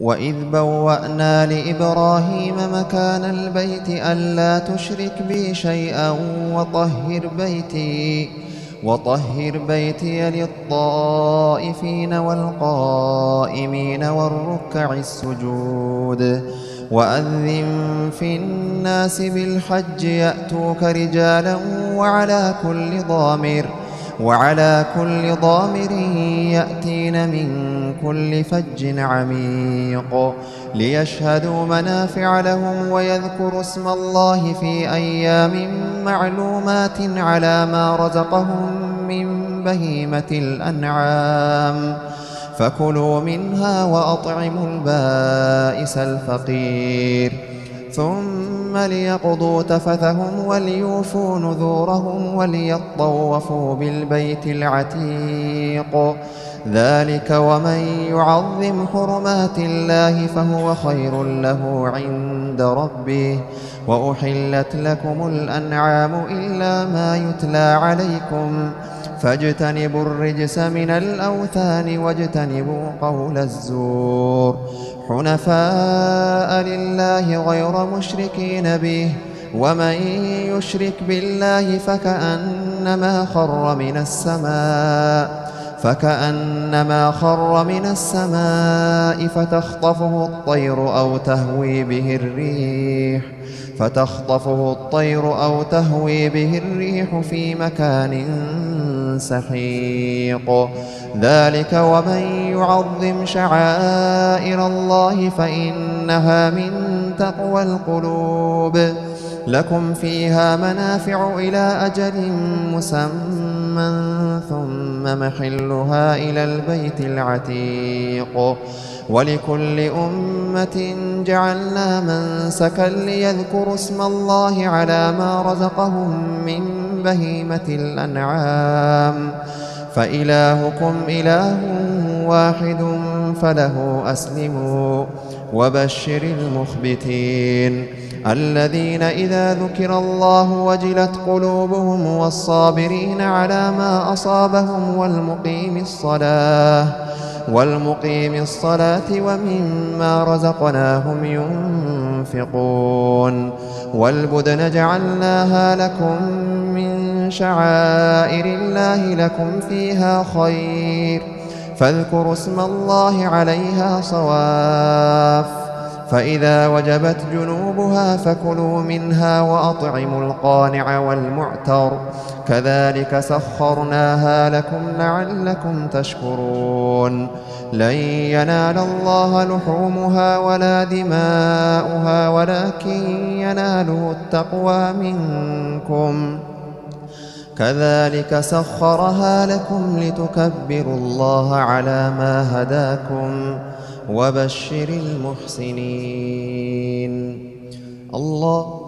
وإذ بوأنا لإبراهيم مكان البيت ألا تشرك بي شيئا وطهر بيتي للطائفين والقائمين والركع السجود وأذن في الناس بالحج يأتوك رجالا وعلى كل ضامر يأتين من كل فج عميق ليشهدوا منافع لهم ويذكروا اسم الله في أيام معلومات على ما رزقهم من بهيمة الأنعام فكلوا منها وأطعموا البائس الفقير ثم ليقضوا تفثهم وليوفوا نذورهم وليطوفوا بالبيت العتيق ذلك ومن يعظم حرمات الله فهو خير له عند ربه وأحلت لكم الأنعام إلا ما يتلى عليكم فاجتنبوا الرجس من الأوثان واجتنبوا قول الزور حنفاء لله غير مشركين به ومن يشرك بالله فكأنما خر من السماء فتخطفه الطير أو تهوي به الريح في مكان سحيق ذلك ومن يعظم شعائر الله فإنها من تقوى القلوب لكم فيها منافع إلى أجل مسمى ثم محلها إلى البيت العتيق ولكل أمة جعلنا منسكا ليذكروا اسم الله على ما رزقهم من بهيمة الأنعام فإلهكم إله واحد فله أسلموا وبشر المخبتين الذين إذا ذكر الله وجلت قلوبهم والصابرين على ما أصابهم والمقيم الصلاة ومما رزقناهم ينفقون والبدن جعلناها لكم من شعائر الله لكم فيها خير فاذكروا اسم الله عليها صواف فإذا وجبت جنوبها فكلوا منها وأطعموا القانع والمعتر كذلك سخرناها لكم لعلكم تشكرون لن ينال الله لحومها ولا دماؤها ولكن يناله التقوى منكم كذلك سخرها لكم لتكبروا الله على ما هداكم وبشر المحسنين الله